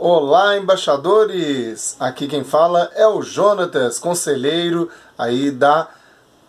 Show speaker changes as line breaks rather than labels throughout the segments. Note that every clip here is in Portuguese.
Olá, embaixadores! Aqui quem fala é o Jonatas, conselheiro aí da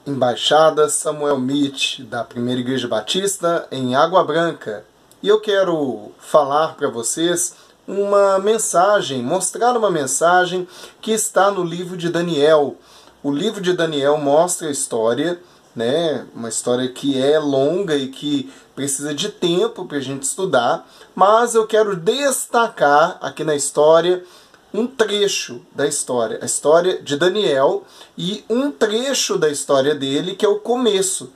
Embaixada Samuel Mitch, da Primeira Igreja Batista em Água Branca. E eu quero falar para vocês uma mensagem, mostrar uma mensagem que está no livro de Daniel. O livro de Daniel mostra a história, né? Uma história que é longa e que precisa de tempo para a gente estudar, mas eu quero destacar aqui na história um trecho da história, a história de Daniel e um trecho da história dele que é o começo.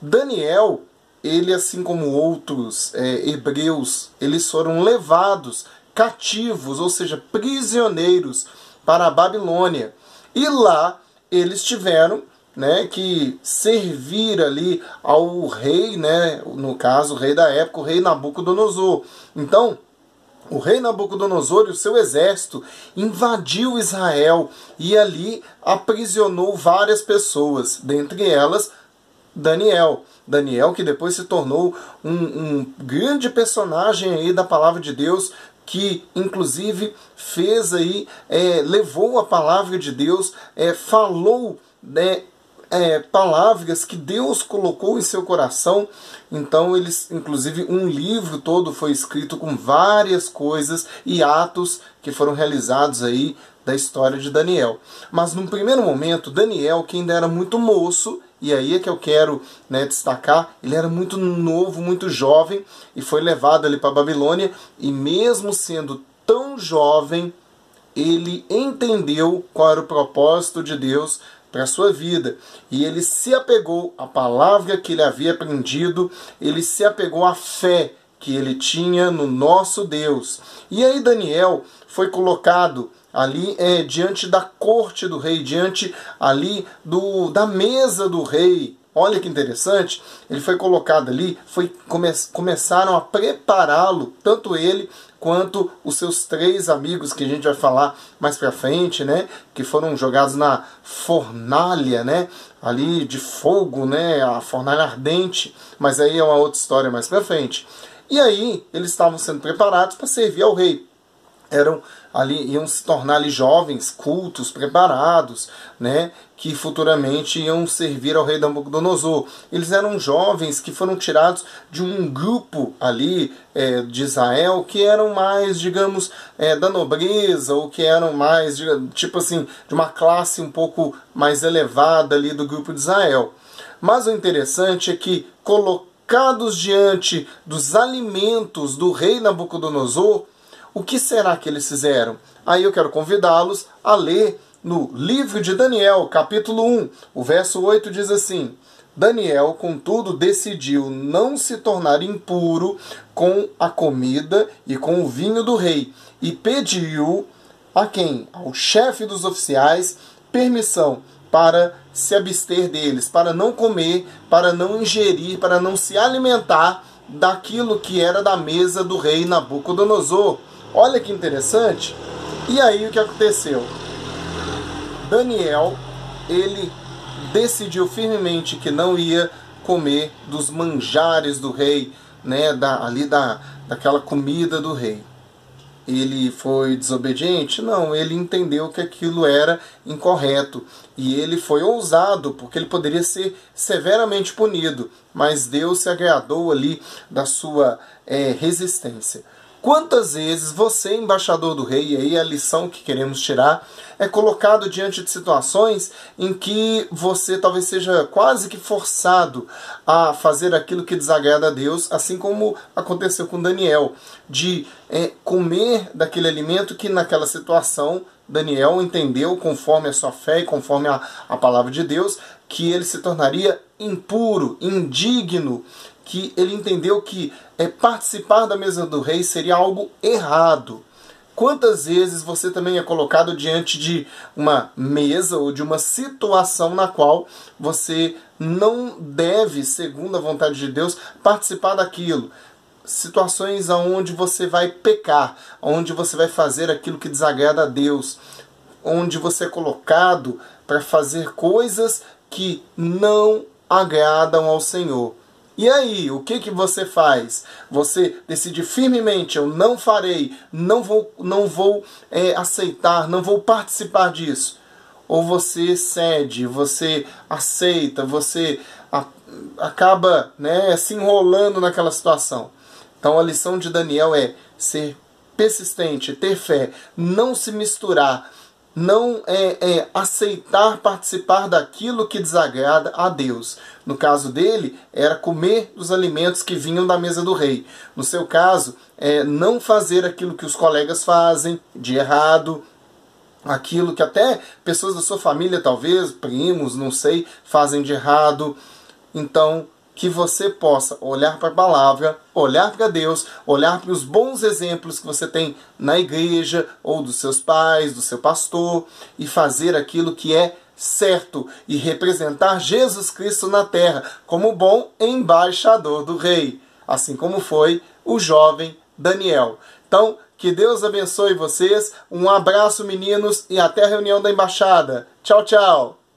Daniel, ele assim como outros hebreus, eles foram levados cativos, ou seja, prisioneiros para a Babilônia. E lá eles tiveram que servir ali ao rei, no caso o rei da época, o rei Nabucodonosor. Então, o rei Nabucodonosor e o seu exército invadiu Israel e ali aprisionou várias pessoas, dentre elas Daniel. Daniel, que depois se tornou um grande personagem aí da palavra de Deus, que inclusive fez aí, levou a palavra de Deus, falou, palavras que Deus colocou em seu coração. Então eles, inclusive um livro todo foi escrito com várias coisas e atos que foram realizados aí da história de Daniel. Mas num primeiro momento, Daniel, que ainda era muito moço, e aí é que eu quero destacar, ele era muito novo, muito jovem, e foi levado ali para a Babilônia, e mesmo sendo tão jovem, ele entendeu qual era o propósito de Deus para a sua vida. E ele se apegou à palavra que ele havia aprendido, ele se apegou à fé que ele tinha no nosso Deus. E aí Daniel foi colocado ali diante da corte do rei, diante ali da mesa do rei. Olha que interessante, ele foi colocado ali, começaram a prepará-lo, tanto ele quanto os seus 3 amigos, que a gente vai falar mais pra frente, que foram jogados na fornalha, ali de fogo, a fornalha ardente, mas aí é uma outra história mais pra frente. E aí eles estavam sendo preparados para servir ao rei. Iam se tornar ali jovens, cultos, preparados, que futuramente iam servir ao rei Nabucodonosor. Eles eram jovens que foram tirados de um grupo ali de Israel que eram mais, digamos, da nobreza, ou que eram mais, tipo assim, de uma classe um pouco mais elevada ali do grupo de Israel. Mas o interessante é que, colocados diante dos alimentos do rei Nabucodonosor, o que será que eles fizeram? Aí eu quero convidá-los a ler no livro de Daniel, capítulo 1, o verso 8 diz assim: Daniel, contudo, decidiu não se tornar impuro com a comida e com o vinho do rei, e pediu a quem? Ao chefe dos oficiais, permissão para se abster deles, para não comer, para não ingerir, para não se alimentar daquilo que era da mesa do rei Nabucodonosor. Olha que interessante. E aí o que aconteceu? Daniel, ele decidiu firmemente que não ia comer dos manjares do rei, daquela comida do rei. Ele foi desobediente? Não, ele entendeu que aquilo era incorreto. E ele foi ousado, porque ele poderia ser severamente punido. Mas Deus se agradou ali da sua resistência. Quantas vezes você, embaixador do rei, e aí a lição que queremos tirar, é colocado diante de situações em que você talvez seja quase que forçado a fazer aquilo que desagrada a Deus, assim como aconteceu com Daniel, de comer daquele alimento que naquela situação Daniel entendeu, conforme a sua fé e conforme a palavra de Deus, que ele se tornaria impuro, indigno, que ele entendeu que participar da mesa do rei seria algo errado. Quantas vezes você também é colocado diante de uma mesa ou de uma situação na qual você não deve, segundo a vontade de Deus, participar daquilo? Situações onde você vai pecar, onde você vai fazer aquilo que desagrada a Deus, onde você é colocado para fazer coisas que não agradam ao Senhor. E aí, o que você faz? Você decide firmemente, eu não farei, não vou aceitar, não vou participar disso. Ou você cede, você aceita, você acaba, né, se enrolando naquela situação. Então a lição de Daniel é ser persistente, ter fé, não se misturar, não aceitar participar daquilo que desagrada a Deus. No caso dele, era comer dos alimentos que vinham da mesa do rei. No seu caso, não fazer aquilo que os colegas fazem de errado, aquilo que até pessoas da sua família, talvez, primos, não sei, fazem de errado. Então, que você possa olhar para a palavra, olhar para Deus, olhar para os bons exemplos que você tem na igreja, ou dos seus pais, do seu pastor, e fazer aquilo que é certo, e representar Jesus Cristo na terra como bom embaixador do rei, assim como foi o jovem Daniel. Então, que Deus abençoe vocês, um abraço, meninos, e até a reunião da embaixada. Tchau, tchau!